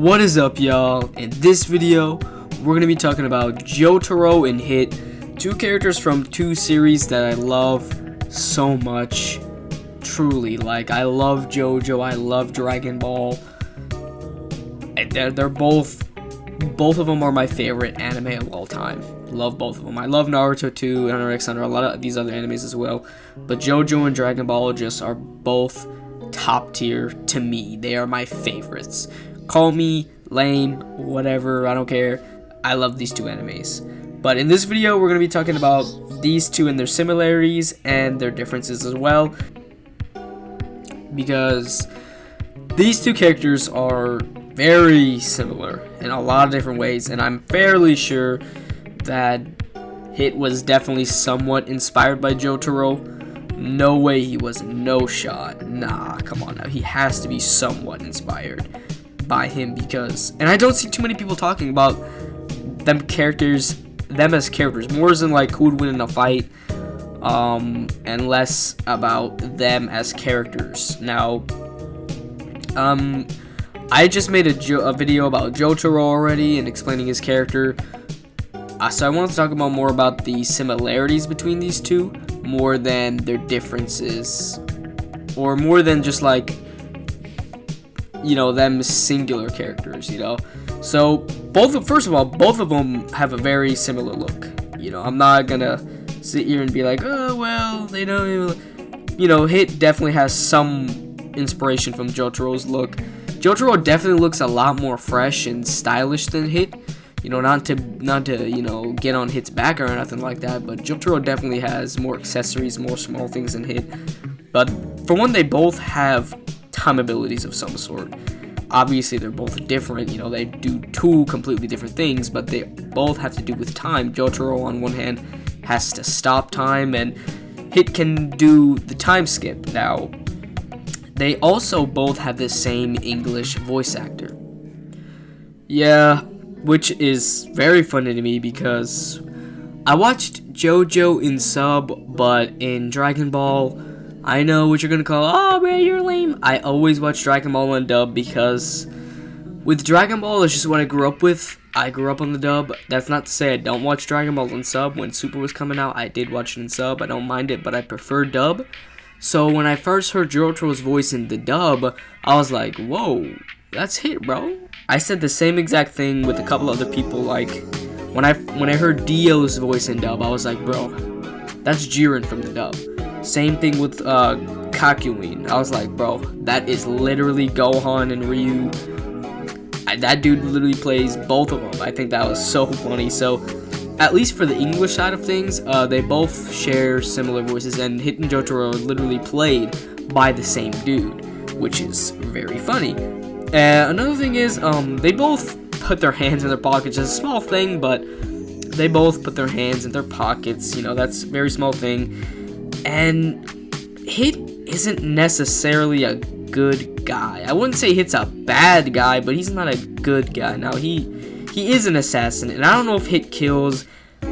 What is up, y'all? In this video, we're going to be talking about Jotaro and Hit, two characters from two series that I love so much. Truly, like, I love JoJo, I love Dragon Ball. And they're both of them are my favorite anime of all time. Love both of them. I love Naruto too, and Hunter x Hunter, a lot of these other animes as well. But JoJo and Dragon Ball just are both top tier to me. They are my favorites. Call me lame, whatever, I don't care. I love these two animes. But in this video, we're going to be talking about these two and their similarities and their differences as well. Because these two characters are very similar in a lot of different ways, and I'm fairly sure that Hit was definitely somewhat inspired by Jotaro. No way he was, no shot. Nah, come on now. He has to be somewhat inspired by him because, and I don't see too many people talking about them as characters, more as in like who would win in a fight, and less about them as characters. Now, I just made a video about Jotaro already and explaining his character. So I want to talk more about the similarities between these two, more than their differences, or more than just like, you know, them singular characters, you know. So first of all, both of them have a very similar look. You know, I'm not gonna sit here and be like, oh well, they don't. You know, Hit definitely has some inspiration from Jotaro's look. Jotaro definitely looks a lot more fresh and stylish than Hit. You know, not to you know, get on Hit's back or nothing like that, but Jotaro definitely has more accessories, more small things than Hit. But for one, they both have time abilities of some sort. Obviously, they're both different. You know, they do two completely different things, but they both have to do with time. Jotaro, on one hand, has to stop time, and Hit can do the time skip. Now, they also both have the same English voice actor. Yeah, which is very funny to me because I watched JoJo in sub, but in Dragon Ball, I know what you're gonna call, oh man, you're lame. I always watch Dragon Ball in dub because with Dragon Ball, it's just what I grew up with. I grew up on the dub. That's not to say I don't watch Dragon Ball in sub. When Super was coming out, I did watch it in sub. I don't mind it, but I prefer dub. So when I first heard Jotaro's voice in the dub, I was like, whoa, that's Hit, bro. I said the same exact thing with a couple other people. Like when I heard Dio's voice in dub, I was like, bro, that's Jiren from the dub. Same thing with Kakyoin. I was like, bro, that is literally Gohan and Ryu. That dude literally plays both of them. I think that was so funny. So at least for the English side of things, they both share similar voices, and Hit and Jotaro are literally played by the same dude, which is very funny. Another thing is, they both put their hands in their pockets. It's a small thing, but they both put their hands in their pockets. You know, that's a very small thing. And Hit isn't necessarily a good guy. I wouldn't say Hit's a bad guy, but he's not a good guy. Now, he is an assassin, and I don't know if Hit kills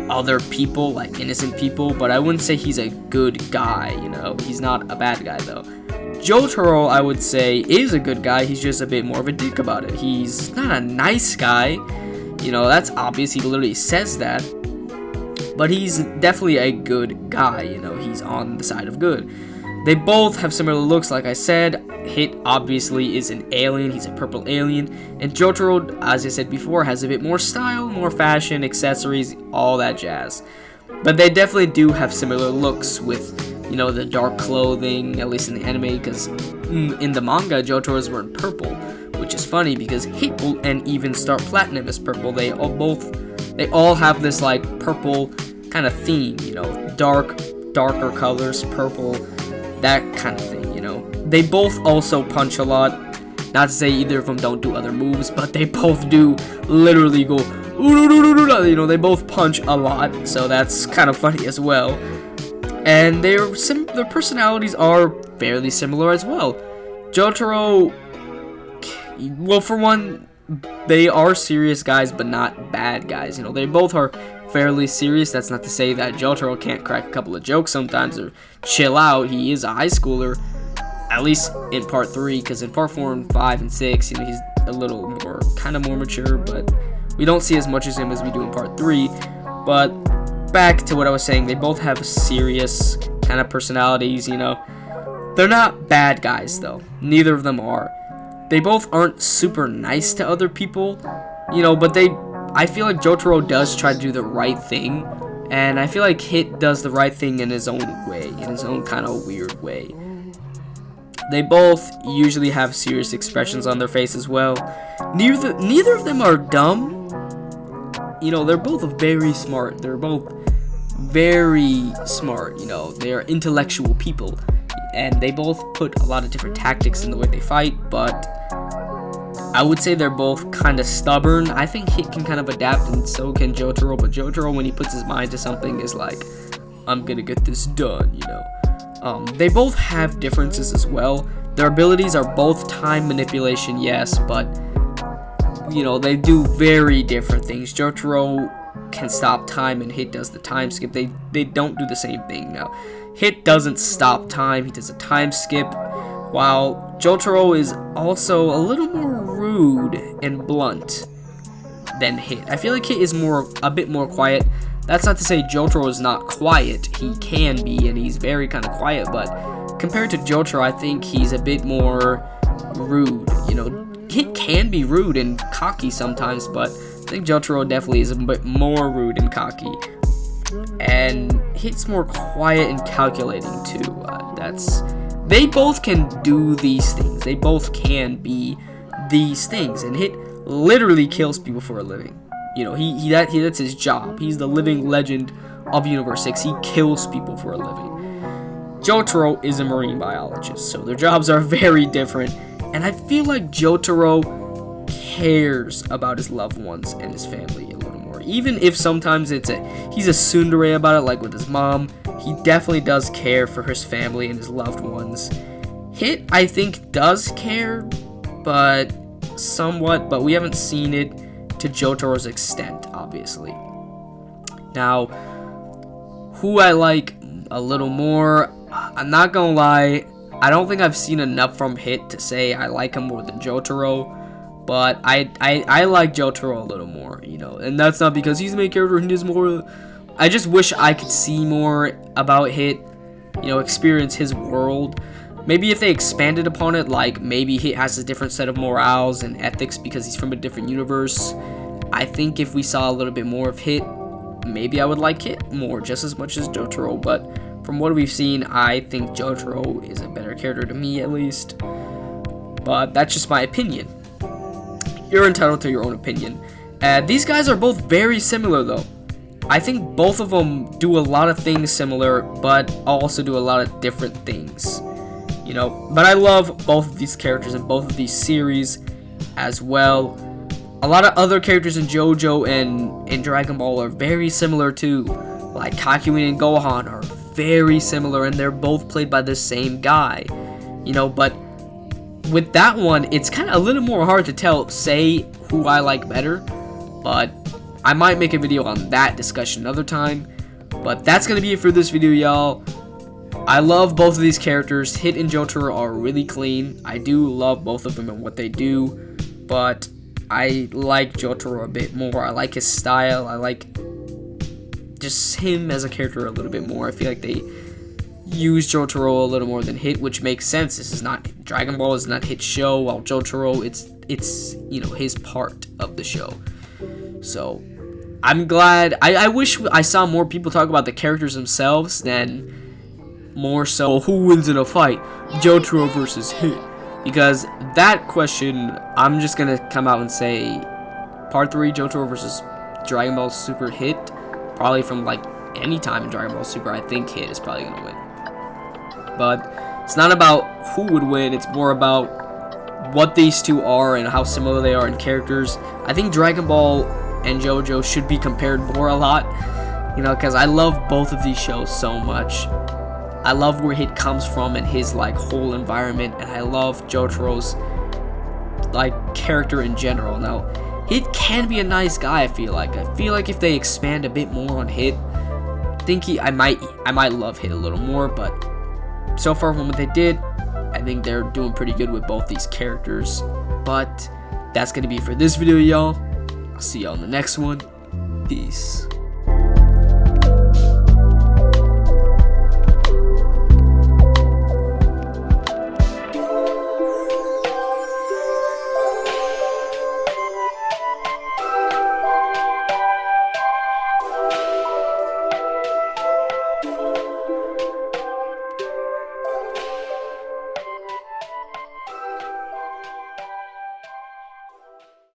other people, like innocent people, but I wouldn't say he's a good guy, you know. He's not a bad guy, though. Jotaro, I would say, is a good guy. He's just a bit more of a dick about it. He's not a nice guy. You know, that's obvious. He literally says that. But he's definitely a good guy, you know. He's on the side of good. They both have similar looks, like I said. Hit, obviously, is an alien. He's a purple alien. And Jotaro, as I said before, has a bit more style, more fashion, accessories, all that jazz. But they definitely do have similar looks with, you know, the dark clothing, at least in the anime, because in the manga, Jotaro is wearing purple, which is funny because Hit will and even start Platinum as purple. They all have this like purple kind of theme, you know, darker colors, purple, that kind of thing, you know. They both also punch a lot. Not to say either of them don't do other moves, but they both do literally go, you know, they both punch a lot, so that's kind of funny as well. And their personalities are fairly similar as well. Jotaro, well, for one, they are serious guys, but not bad guys. You know, they both are fairly serious. That's not to say that Jotaro can't crack a couple of jokes sometimes or chill out. He is a high schooler, at least in part 3, because in part 4 and 5 and 6, you know, he's a little more, kind of more mature, but we don't see as much as him as we do in part 3. But back to what I was saying, they both have serious kind of personalities, you know. They're not bad guys, though. Neither of them are. They both aren't super nice to other people, you know, but I feel like Jotaro does try to do the right thing, and I feel like Hit does the right thing in his own way, in his own kind of weird way. They both usually have serious expressions on their face as well. Neither of them are dumb. You know, they're both very smart. They're both very smart, you know. They are intellectual people. And they both put a lot of different tactics in the way they fight, but I would say they're both kind of stubborn. I think Hit can kind of adapt, and so can Jotaro, but Jotaro, when he puts his mind to something, is like, I'm gonna get this done, you know. They both have differences as well. Their abilities are both time manipulation, yes, but, you know, they do very different things. Jotaro can stop time, and Hit does the time skip. They don't do the same thing. Now, Hit doesn't stop time, he does a time skip, while Jotaro is also a little more rude and blunt than Hit. I feel like Hit is a bit more quiet. That's not to say Jotaro is not quiet. He can be, and he's very kind of quiet, but compared to Jotaro, I think he's a bit more rude. You know, Hit can be rude and cocky sometimes, but I think Jotaro definitely is a bit more rude and cocky. And Hit's more quiet and calculating too. They both can do these things. They both can be these things, and Hit literally kills people for a living. You know, that's his job. He's the living legend of Universe 6. He kills people for a living. Jotaro is a marine biologist, so their jobs are very different. And I feel like Jotaro cares about his loved ones and his family a little more. Even if sometimes he's a tsundere about it, like with his mom, he definitely does care for his family and his loved ones. Hit, I think, does care, but somewhat, but we haven't seen it to Jotaro's extent, obviously. Now, who I like a little more, I'm not gonna lie, I don't think I've seen enough from Hit to say I like him more than Jotaro, but I like Jotaro a little more, you know, and that's not because he's the main character and he's more. I just wish I could see more about Hit, you know, experience his world. Maybe if they expanded upon it, like maybe Hit has a different set of morals and ethics because he's from a different universe. I think if we saw a little bit more of Hit, maybe I would like Hit more, just as much as Jotaro. But from what we've seen, I think Jotaro is a better character to me, at least. But that's just my opinion. You're entitled to your own opinion. These guys are both very similar, though. I think both of them do a lot of things similar, but also do a lot of different things. You know, but I love both of these characters in both of these series as well. A lot of other characters in JoJo and in Dragon Ball are very similar too. Like Kakyoin and Gohan are very similar, and they're both played by the same guy. You know, but with that one, it's kind of a little more hard to say who I like better. But I might make a video on that discussion another time. But that's going to be it for this video, y'all. I love both of these characters. Hit and Jotaro are really clean. I do love both of them and what they do, but I like Jotaro a bit more. I like his style. I like just him as a character a little bit more. I feel like they use Jotaro a little more than Hit, which makes sense. This is not Dragon Ball is not Hit's show, while Jotaro it's you know, his part of the show. So I'm glad. I wish I saw more people talk about the characters themselves than more so who wins in a fight, Jotaro versus Hit, because that question, I'm just gonna come out and say part 3 Jotaro versus Dragon Ball Super Hit, probably from like any time in Dragon Ball Super. I think Hit is probably gonna win, but it's not about who would win, it's more about what these two are and how similar they are in characters. I think Dragon Ball and JoJo should be compared more a lot, you know, because I love both of these shows so much. I love where Hit comes from and his like whole environment, and I love Jotaro's like character in general. Now, Hit can be a nice guy. I feel like if they expand a bit more on Hit, I might love Hit a little more. But so far from what they did, I think they're doing pretty good with both these characters. But that's gonna be it for this video, y'all. I'll see y'all in the next one. Peace.